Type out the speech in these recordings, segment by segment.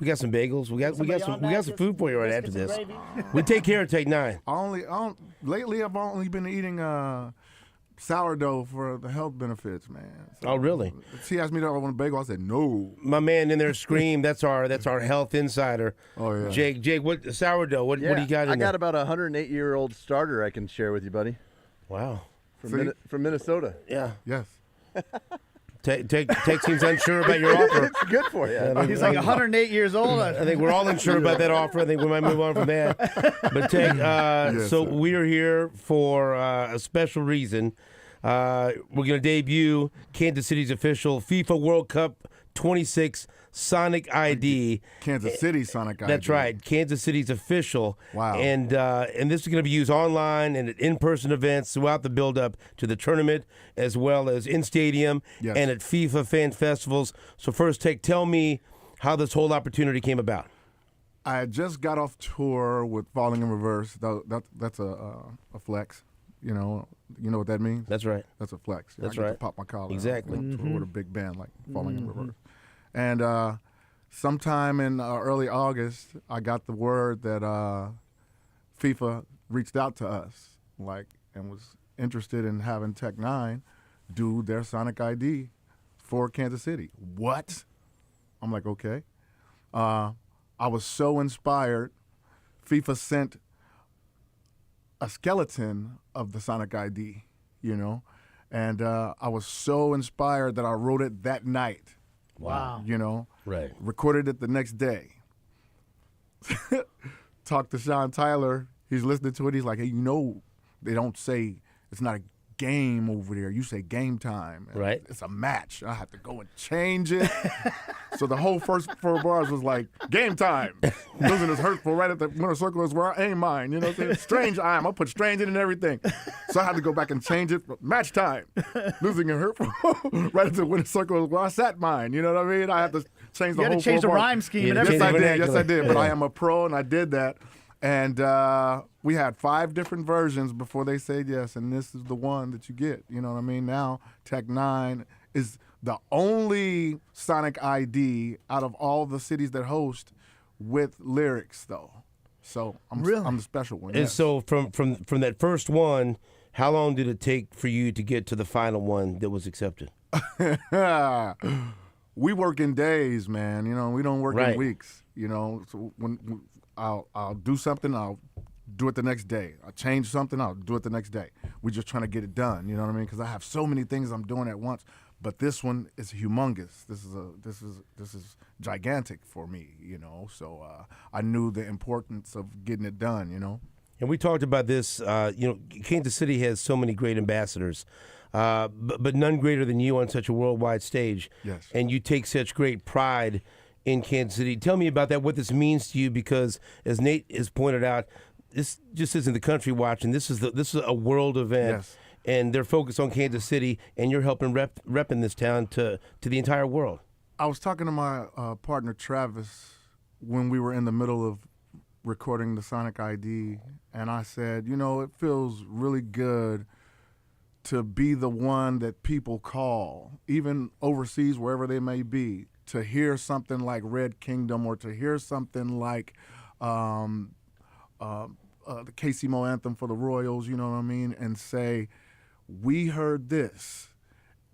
We got some bagels. We got some food for you right after this. Gravy. We take care of Take 9. Lately I've only been eating sourdough for the health benefits, man. So, Oh, really? She asked me if I want a bagel. I said no. My man in there screamed. That's our health insider. Oh yeah. Jake, what sourdough? What do you got in I there? got about a 108-year-old starter I can share with you, buddy. Wow. From Minnesota. Yeah. Yes. Take seems unsure about your offer. It's good for you. Yeah, He's like 108 years old. I think we're all unsure about that offer. I think we might move on from that. But Take, so sir. we are here for a special reason. We're going to debut Kansas City's official FIFA World Cup 26 Sonic ID. Kansas City Sonic ID. That's right, Kansas City's official. Wow. And this is going to be used online and at in-person events throughout the build-up to the tournament, as well as in stadium and at FIFA fan festivals. So first, tell me how this whole opportunity came about. I just got off tour with Falling in Reverse. That's a flex. You know what that means? That's right. That's a flex. That's I get right. To pop my collar. Exactly. With a big band like Falling in Reverse. And sometime in early August, I got the word that FIFA reached out to us, and was interested in having Tech9 do their Sonic ID for Kansas City. What? I'm like, okay. I was so inspired. FIFA sent a skeleton of the Sonic ID, and I was so inspired that I wrote it that night. Wow. Right. Recorded it the next day. Talked to Sean Tyler. He's listening to it. He's like, hey, they don't say it's not a game over there. You say game time. Right. It's a match. I have to go and change it. So the whole first 4 bars was like, game time. Losing is hurtful. Right at the winner circle is where I aim mine. You know what I'm saying? Strange I am. I'll put strange in and everything. So I had to go back and change it. Match time. Losing and hurtful. Right at the winner circle is where I sat mine. You know what I mean? I had to change the You whole had to change the 4 bars. rhyme scheme and Yeah, everything. Yes, I did. But I am a pro, and I did that. And we had 5 different versions before they said yes, and this is the one that you get. You know what I mean? Now, Tech9 is the only Sonic ID out of all the cities that host with lyrics, though. So I'm the special one. And yes. so from that first one, how long did it take for you to get to the final one that was accepted? We work in days, man. We don't work Right. in weeks. So when I'll do something, I'll do it the next day. I'll change something, I'll do it the next day. We're just trying to get it done. You know what I mean? Because I have so many things I'm doing at once. But this one is humongous. This is gigantic for me. So I knew the importance of getting it done. And we talked about this. Kansas City has so many great ambassadors, but none greater than you on such a worldwide stage. Yes. And you take such great pride in Kansas City. Tell me about that, what this means to you, because as Nate has pointed out, this just isn't the country watching. This is a world event. Yes. And they're focused on Kansas City, and you're helping repping this town to the entire world. I was talking to my partner Travis when we were in the middle of recording the Sonic ID, and I said, it feels really good to be the one that people call, even overseas, wherever they may be, to hear something like Red Kingdom or to hear something like the KC anthem for the Royals, you know what I mean, and say, we heard this,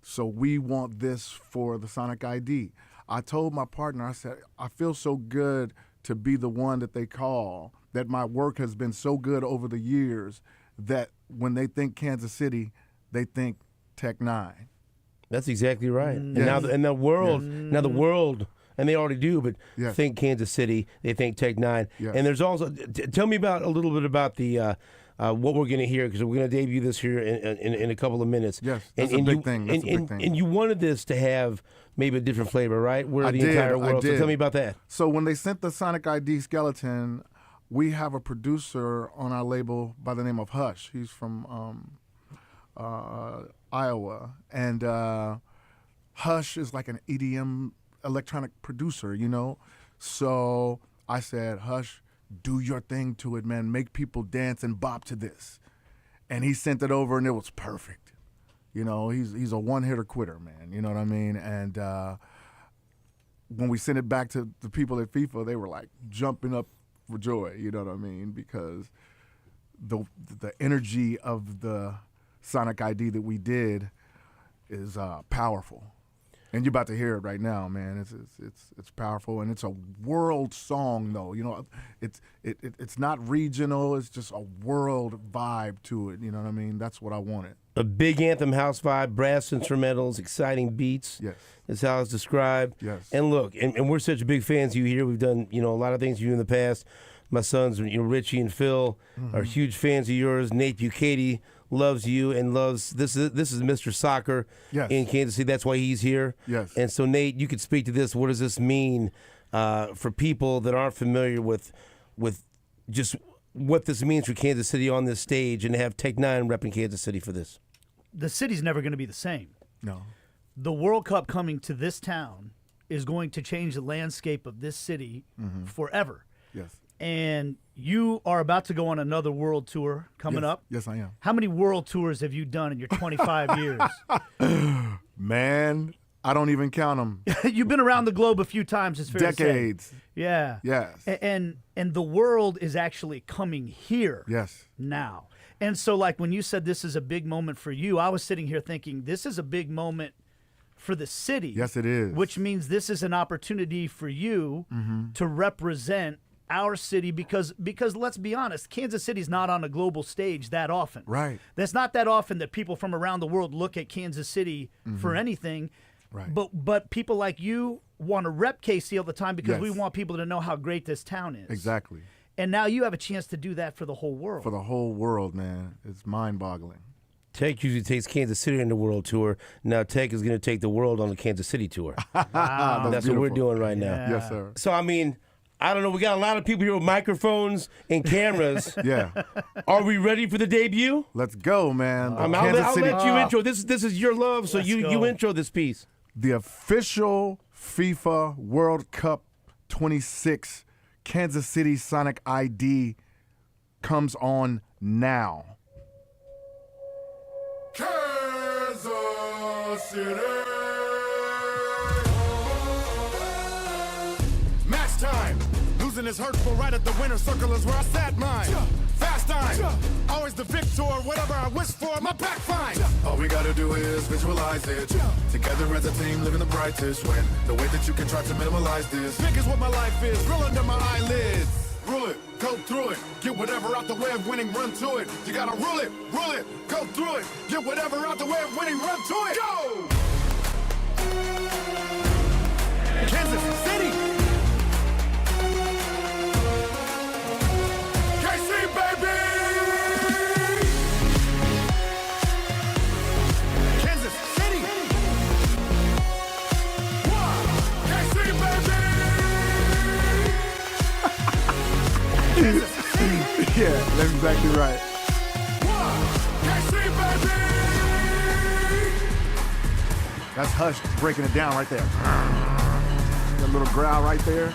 so we want this for the Sonic ID. I told my partner, I said, I feel so good to be the one that they call, that my work has been so good over the years that when they think Kansas City, they think Tech9. That's exactly right. Yes. And now the world, and they already do, but Yes. think Kansas City, they think Tech9. Yes. And there's also, tell me a little bit about the what we're going to hear, because we're going to debut this here in a couple of minutes. Yes, that's a big thing. That's a big thing. And you wanted this to have maybe a different flavor, right? Where I the did, entire I world. So did. tell me about that. So when they sent the Sonic ID skeleton, we have a producer on our label by the name of Hush. He's from Iowa, and Hush is like an EDM electronic producer, So I said, Hush, do your thing to it, man. Make people dance and bop to this. And he sent it over, and it was perfect. He's a one-hitter quitter, man. You know what I mean? And when we sent it back to the people at FIFA, they were like jumping up for joy. You know what I mean? Because the energy of the Sonic ID that we did is powerful. And you're about to hear it right now, man. It's powerful, and it's a world song, though. You know, it's not regional. It's just a world vibe to it. You know what I mean? That's what I wanted. A big anthem house vibe, brass instrumentals, exciting beats. Yes. That's how it's described. Yes. And look, and we're such big fans of you here. We've done, a lot of things for you in the past. My sons, Richie and Phil, are huge fans of yours. Nate Bucati loves you and loves this is Mr. Soccer in Kansas City. That's why he's here. Yes. And so, Nate, you could speak to this. What does this mean for people that aren't familiar with just what this means for Kansas City on this stage, and to have N9ne repping Kansas City for this? The city's never going to be the same. No. The World Cup coming to this town is going to change the landscape of this city forever. Yes. And you are about to go on another world tour coming up. Yes, I am. How many world tours have you done in your 25 years? Man, I don't even count them. You've been around the globe a few times, it's fair to say. Decades. Yeah. Yes. And the world is actually coming here Yes. now. And so, like, when you said this is a big moment for you, I was sitting here thinking this is a big moment for the city. Yes, it is. Which means this is an opportunity for you to represent our city, because let's be honest, Kansas City's not on a global stage that often. Right. That's not that often that people from around the world look at Kansas City for anything. Right. But people like you want to rep KC all the time because we Yes. want people to know how great this town is. Exactly. And now you have a chance to do that for the whole world. For the whole world, man. It's mind-boggling. Tech usually takes Kansas City on the world tour. Now Tech is going to take the world on the Kansas City tour. That's what we're doing right now. Yeah. Yes, sir. So, I mean, I don't know. We got a lot of people here with microphones and cameras. Yeah. Are we ready for the debut? Let's go, man. I'll Kansas City, let you intro. This is your love, so Let's you go. intro this piece. the official FIFA World Cup 26 Kansas City Sonic ID comes on now. Kansas City. Match time. Losing is hurtful. Right at the winner's circle is where I sat mine. Fast time. Always the victor. Whatever I wish for, my back fine. All we gotta do is visualize it. Together as a team, living the brightest. When the way that you can try to minimize this. Big is what my life is. Real under my eyelids. Rule it, go through it. Get whatever out the way of winning, run to it. You gotta rule it, go through it. Get whatever out the way of winning, run to it. Go! Kansas City. KC, baby! Kansas City. KC, baby! Kansas City. Yeah, that's exactly right. KC, baby! That's Hush breaking it down right there. That little growl right there.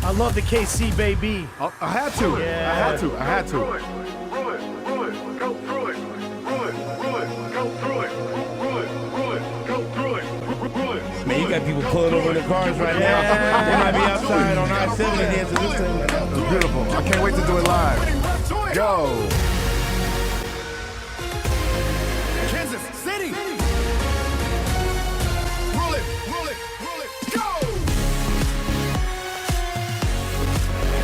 I love the KC baby. Oh, I had to. Yeah. I had to. Rule it, go through it. Rule it, go through it. Rule it, go through it. Rule it. Man, you got people pulling over in their cars right now. They might be outside on I-70 dancing this thing. It's beautiful. I can't wait to do it live. Go. Kansas City. Rule it, go.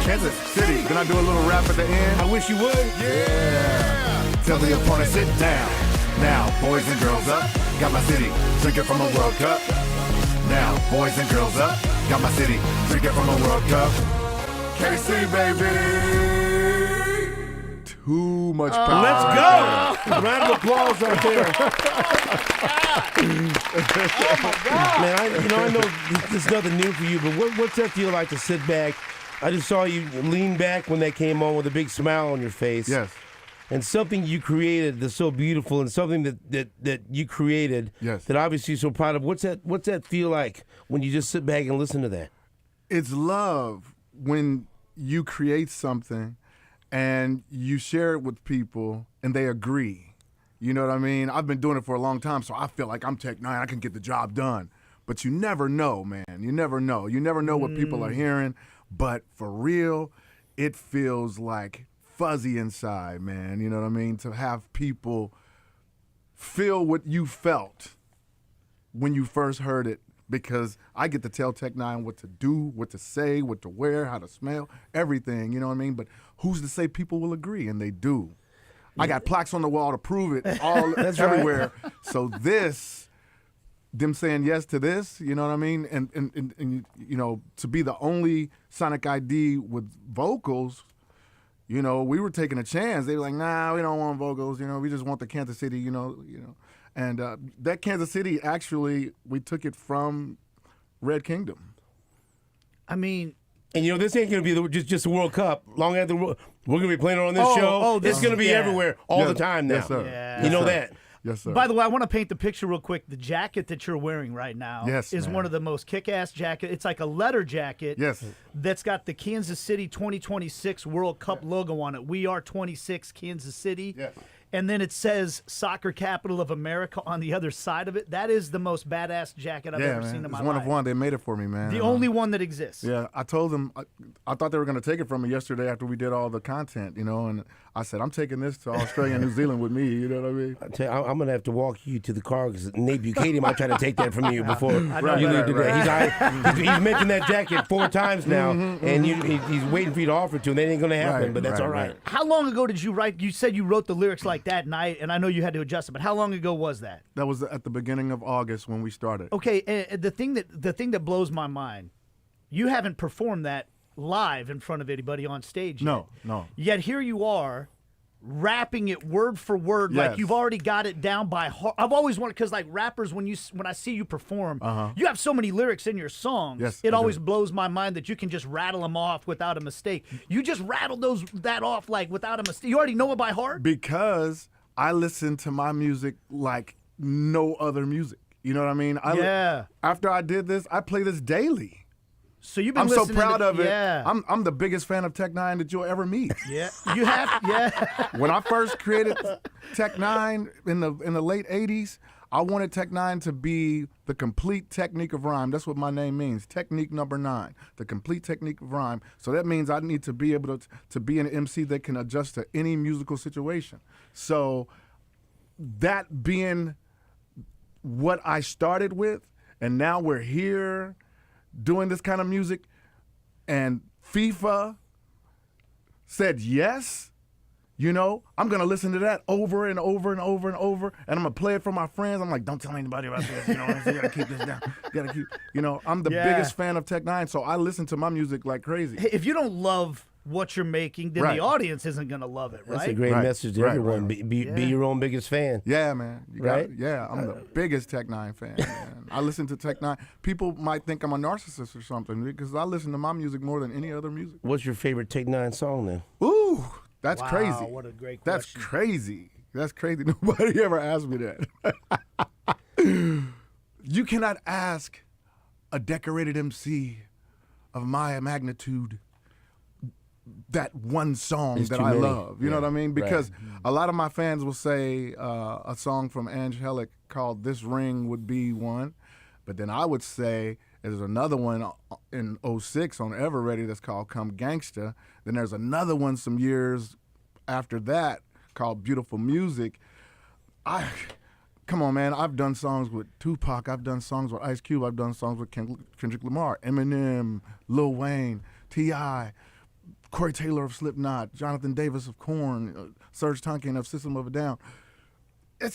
Kansas City. Can I do a little rap at the end? I wish you would. Yeah. Tell the opponent sit down. Now, boys and girls up. Got my city. Drinking from a World Cup. Now, boys and girls up. Got my city. Drinking from a World Cup. KC, baby. Too much power. Let's go. Round of applause out there. Man, I know this is nothing new for you, but what's that feel like to sit back? I just saw you lean back when that came on with a big smile on your face. Yes. And something you created that's so beautiful, and something that you created Yes. that obviously you're so proud of. What's that feel like when you just sit back and listen to that? It's love when you create something and you share it with people and they agree. You know what I mean? I've been doing it for a long time, so I feel like I'm Tech N9ne. I can get the job done. but you never know, man. You never know. You never know what people are hearing, but for real, it feels like fuzzy inside, man. You know what I mean? To have people feel what you felt when you first heard it, because I get to tell Tech9 what to do, what to say, what to wear, how to smell, everything, you know what I mean? But who's to say people will agree? And they do. I got plaques on the wall to prove it all everywhere. Right. So them saying yes to this, you know what I mean? And you know, to be the only Sonic ID with vocals, you know, we were taking a chance. They were like, nah, we don't want vocals, you know, we just want the Kansas City, you know. And that Kansas City, actually, we took it from Red Kingdom. I mean, and you know, this ain't gonna be just the World Cup. Long after we're gonna be playing it on this show. It's gonna be everywhere all the time now. Yes, sir. Yeah. You know that. Yes, sir. By the way, I want to paint the picture real quick. The jacket that you're wearing right now is one of the most kick-ass jackets. It's like a leather jacket that's got the Kansas City 2026 World Cup logo on it. We are 26 Kansas City. Yes. And then it says Soccer Capital of America on the other side of it. That is the most badass jacket I've ever seen in my life. It's one of one. They made it for me, man. The only one that exists. Yeah, I told them, I thought they were going to take it from me yesterday after we did all the content, you know, and I said, I'm taking this to Australia and New Zealand with me, you know what I mean? I'm going to have to walk you to the car because Nate Buchanan might try to take that from you before you leave today. He's mentioned that jacket 4 times now, and he's waiting for you to offer it to him. That ain't going to happen, but that's all right. How long ago did you write? You said you wrote the lyrics like that night, and I know you had to adjust it, but how long ago was that? That was at the beginning of August when we started. Okay, and the thing that blows my mind, you haven't performed that live in front of anybody on stage yet. No. Yet here you are, rapping it word for word, like you've already got it down by heart. I've always wanted, because like rappers, when I see you perform, you have so many lyrics in your songs. Yes, it always blows my mind that you can just rattle them off without a mistake. You just rattled that off like without a mistake. You already know it by heart? Because I listen to my music like no other music. You know what I mean? After I did this, I play this daily. So you've been I'm listening so proud of it. Yeah. I'm the biggest fan of Tech9 that you'll ever meet. Yeah. You have, yeah. When I first created Tech9 in the late 80s, I wanted Tech9 to be the complete technique of rhyme. That's what my name means, technique number 9, the complete technique of rhyme. So that means I need to be able to be an MC that can adjust to any musical situation. So that being what I started with, and now we're here doing this kind of music, and FIFA said yes, you know, I'm going to listen to that over and over and over and over, and I'm going to play it for my friends. I'm like, don't tell anybody about this, you know, you got to keep this down. You got to keep, you know, I'm the biggest fan of Tech9, so I listen to my music like crazy. If you don't love what you're making, then the audience isn't going to love it, right? That's a great message to everyone. Be your own biggest fan. Yeah, man. Right? I'm the biggest Tech9 fan, man. I listen to Tech9. People might think I'm a narcissist or something because I listen to my music more than any other music. What's your favorite Tech9 song then? Ooh, that's crazy. What a great question. That's crazy. That's crazy. Nobody ever asked me that. You cannot ask a decorated MC of my magnitude that one song that I love. You know what I mean? Because a lot of my fans will say a song from Angelic called This Ring would be one. But then I would say there's another one in 06 on Ever Ready that's called Come Gangsta. Then there's another one some years after that called Beautiful Music. Come on, man. I've done songs with Tupac. I've done songs with Ice Cube. I've done songs with Kendrick Lamar, Eminem, Lil Wayne, T.I., Corey Taylor of Slipknot, Jonathan Davis of Korn, Serge Tankian of System of a Down.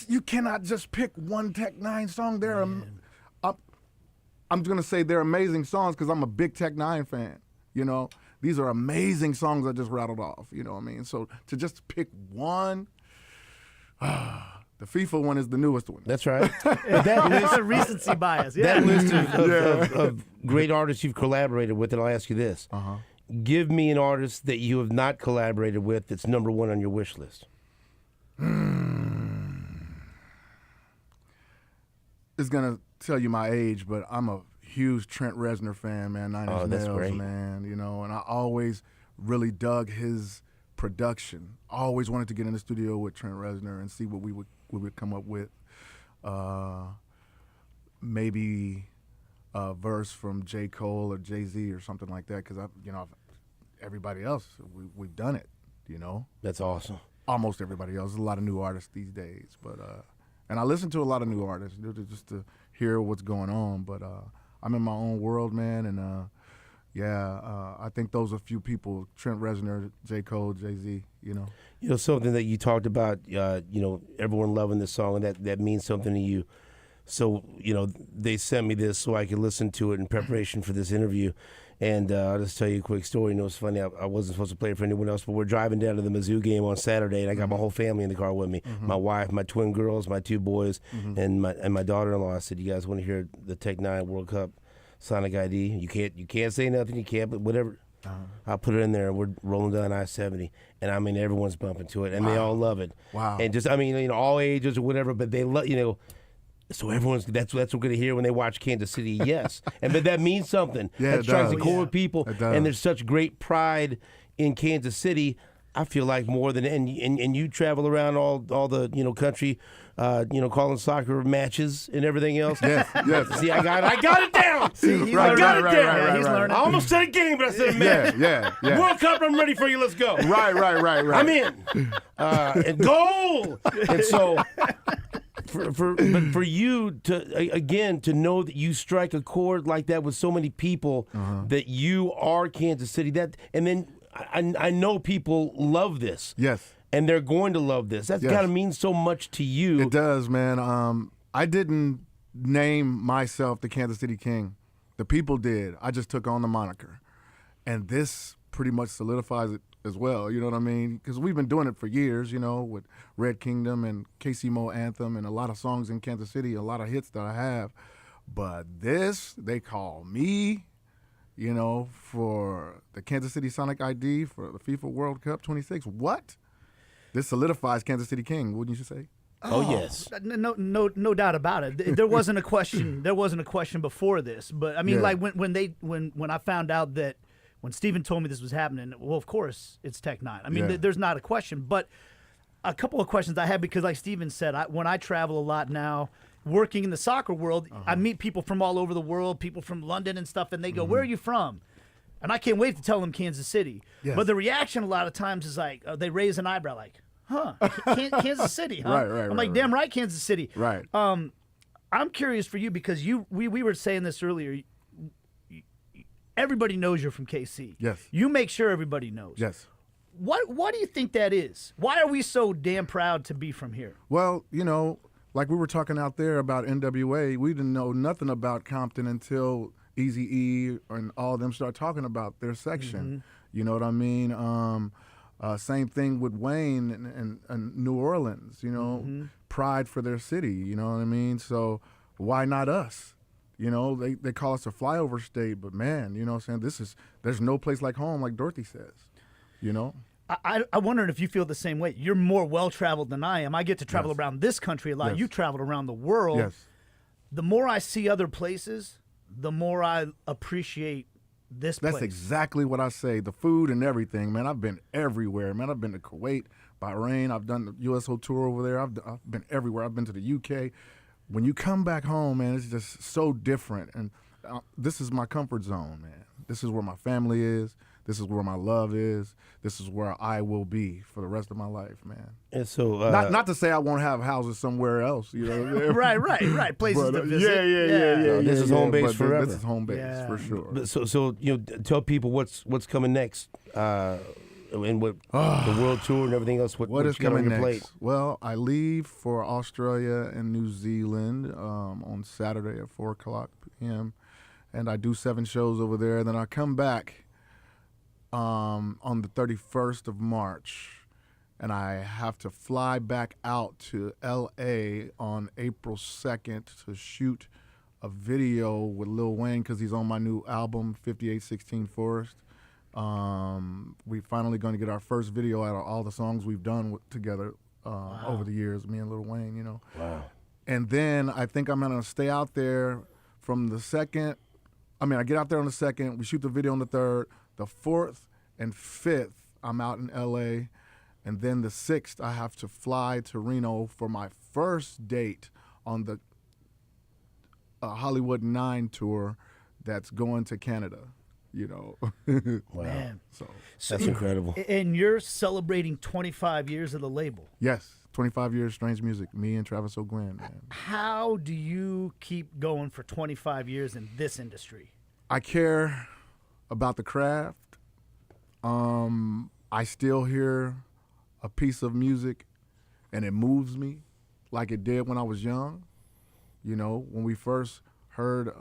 You cannot just pick one Tech9 song. I'm going to say they're amazing songs because I'm a big Tech9 fan. You know, these are amazing songs I just rattled off. You know what I mean? So to just pick one, the FIFA one is the newest one. That's right. That list, a recency bias. Yeah. That list of great artists you've collaborated with, and I'll ask you this. Give me an artist that you have not collaborated with that's number 1 on your wish list. It's going to tell you my age, but I'm a huge Trent Reznor fan, man. Nine Inch Nails, great. Man. You know, and I always really dug his production. Always wanted to get in the studio with Trent Reznor and see what we would come up with. Maybe a verse from J. Cole or Jay-Z or something like that, because everybody else, we've done it, That's awesome. Almost everybody else. There's a lot of new artists these days, but and I listen to a lot of new artists just to hear what's going on. But I'm in my own world, man, and I think those are a few people: Trent Reznor, J. Cole, Jay-Z. Something that you talked about. Everyone loving this song, and that means something to you. So they sent me this so I could listen to it in preparation for this interview. And I'll just tell you a quick story. It's funny. I wasn't supposed to play it for anyone else, but we're driving down to the Mizzou game on Saturday, and I got my whole family in the car with me. My wife, my twin girls, my 2 boys, and my daughter-in-law. I said, "You guys want to hear the N9ne World Cup Sonic ID? You can't say nothing. You can't, but whatever." I'll put it in there, and we're rolling down I-70, and I mean everyone's bumping to it, and they all love it. Wow! And just all ages or whatever, but they love So that's what we're going to hear when they watch Kansas City, yes. But that means something. Yeah, that strikes a chord with people. It does. And there's such great pride in Kansas City. I feel like more than and you travel around all the country, calling soccer matches and everything else. Yes. See, I got it down. See, I got it down. Right. He's learning. I almost said a game, but I said a match. Yeah. World Cup, I'm ready for you. Let's go. Right. I'm in. And goal. And so. But for you to know that you strike a chord like that with so many people, that you are Kansas City, and then I know people love this. Yes. And they're going to love this. That's got to mean so much to you. It does, man. I didn't name myself the Kansas City King. The people did. I just took on the moniker. And this pretty much solidifies it as well, you know what I mean? Because we've been doing it for years, with Red Kingdom and KC Mo Anthem and a lot of songs in Kansas City, a lot of hits that I have. But this, they call me, for the Kansas City Sonic ID for the FIFA World Cup 26. What? This solidifies Kansas City King, wouldn't you say? Oh yes, no doubt about it. There wasn't a question. There wasn't a question before this. But I mean, like when I found out that. When Steven told me this was happening, well, of course, it's N9ne. I mean, there's not a question. But a couple of questions I have because, like Steven said, when I travel a lot now, working in the soccer world, I meet people from all over the world, people from London and stuff, and they go, where are you from? And I can't wait to tell them Kansas City. Yes. But the reaction a lot of times is like, they raise an eyebrow like, Kansas City, huh? Right, I'm like, damn right, Kansas City. Right. I'm curious for you because we were saying this earlier. Everybody knows you're from KC. Yes. You make sure everybody knows. Yes. What do you think that is? Why are we so damn proud to be from here? Well, like we were talking out there about NWA, we didn't know nothing about Compton until Eazy-E and all of them start talking about their section. You know what I mean? Same thing with Wayne and New Orleans, pride for their city, you know what I mean? So why not us? They call us a flyover state, but man, you know what I'm saying? There's no place like home, like Dorothy says, I wondered if you feel the same way. You're more well-traveled than I am. I get to travel around this country a lot. Yes. You traveled around the world. Yes. The more I see other places, the more I appreciate this place. That's exactly what I say. The food and everything, man. I've been everywhere, man. I've been to Kuwait, Bahrain. I've done the USO tour over there. I've been everywhere. I've been to the UK. When you come back home, man, it's just so different. And this is my comfort zone, man. This is where my family is. This is where my love is. This is where I will be for the rest of my life, man. And so, not to say I won't have houses somewhere else, right. Places to visit. Yeah. This is home base forever. This is home base for sure. But so tell people what's coming next. And what the world tour and everything else. What is coming next? Plate? Well, I leave for Australia and New Zealand on Saturday at 4:00 p.m. and I do 7 shows over there. And then I come back on the 31st of March, and I have to fly back out to L.A. on April 2nd to shoot a video with Lil Wayne because he's on my new album, 5816 Forest. We finally going to get our first video out of all the songs we've done together over the years, me and Lil Wayne, Wow. And then I think I'm going to stay out there from the 2nd. I get out there on the 2nd. We shoot the video on the 3rd. The 4th and 5th, I'm out in L.A. And then the 6th, I have to fly to Reno for my first date on the Hollywood N9ne tour that's going to Canada. Wow. Man. So that's incredible. And you're celebrating 25 years of the label. Yes, 25 years Strange Music, me and Travis O'Gwen, man. How do you keep going for 25 years in this industry? I care about the craft. I still hear a piece of music and it moves me like it did when I was young. When we first heard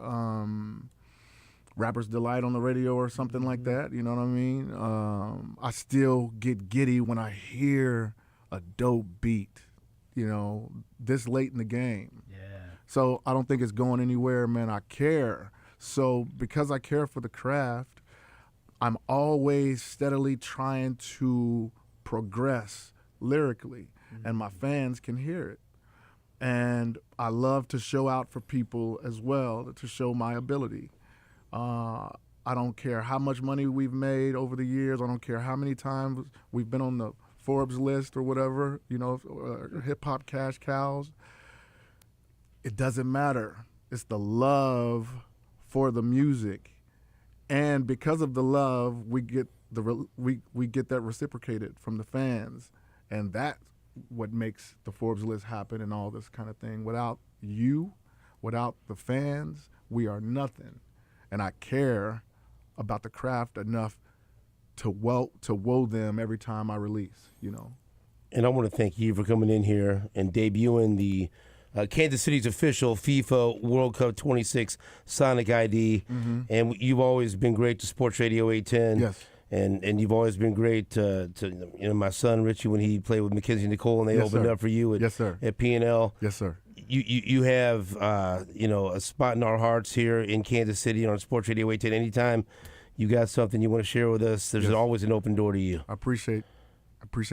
Rapper's Delight on the radio or something like that, you know what I mean? I still get giddy when I hear a dope beat, this late in the game. Yeah. So I don't think it's going anywhere, man. I care. So because I care for the craft, I'm always steadily trying to progress lyrically, and my fans can hear it. And I love to show out for people as well, to show my ability. I don't care how much money we've made over the years. I don't care how many times we've been on the Forbes list or whatever, hip-hop cash cows. It doesn't matter. It's the love for the music. And because of the love, we get we get that reciprocated from the fans. And that's what makes the Forbes list happen and all this kind of thing. Without you, without the fans, we are nothing. And I care about the craft enough to woe them every time I release, And I want to thank you for coming in here and debuting the Kansas City's official FIFA World Cup 26 Sonic ID. Mm-hmm. And you've always been great to Sports Radio 810. Yes. And you've always been great to my son Richie when he played with Mackenzie Nicole and they opened up for you at P&L. Yes, sir. You have a spot in our hearts here in Kansas City on Sports Radio 810. Anytime you got something you want to share with us, there's always an open door to you. I appreciate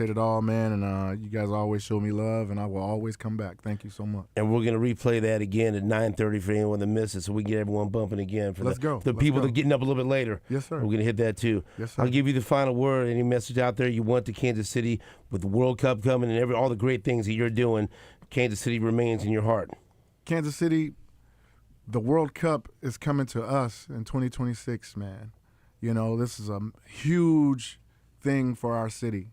it all, man, and you guys always show me love, and I will always come back. Thank you so much. And we're going to replay that again at 9:30 for anyone that missed it, so we can get everyone bumping again. For Let's the people that are getting up a little bit later. Yes, sir. We're going to hit that too. Yes, sir. I'll give you the final word. Any message out there you want to Kansas City with the World Cup coming and all the great things that you're doing, Kansas City remains in your heart. Kansas City, the World Cup is coming to us in 2026, man. This is a huge thing for our city.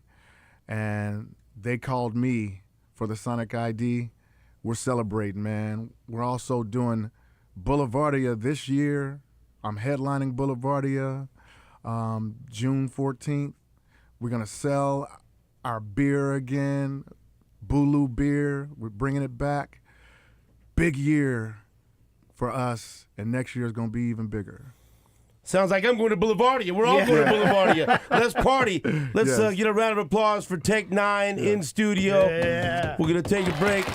And they called me for the Sonic ID. We're celebrating, man. We're also doing Boulevardia this year. I'm headlining Boulevardia June 14th. We're going to sell our beer again, Bulu beer. We're bringing it back. Big year for us, and next year is going to be even bigger. Sounds like I'm going to Boulevardia. We're all going to Boulevardia. Let's party. Let's get a round of applause for Tech N9ne in studio. Yeah. We're going to take a break.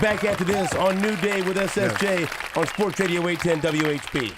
Back after this on New Day with SSJ on Sports Radio 810 WHP.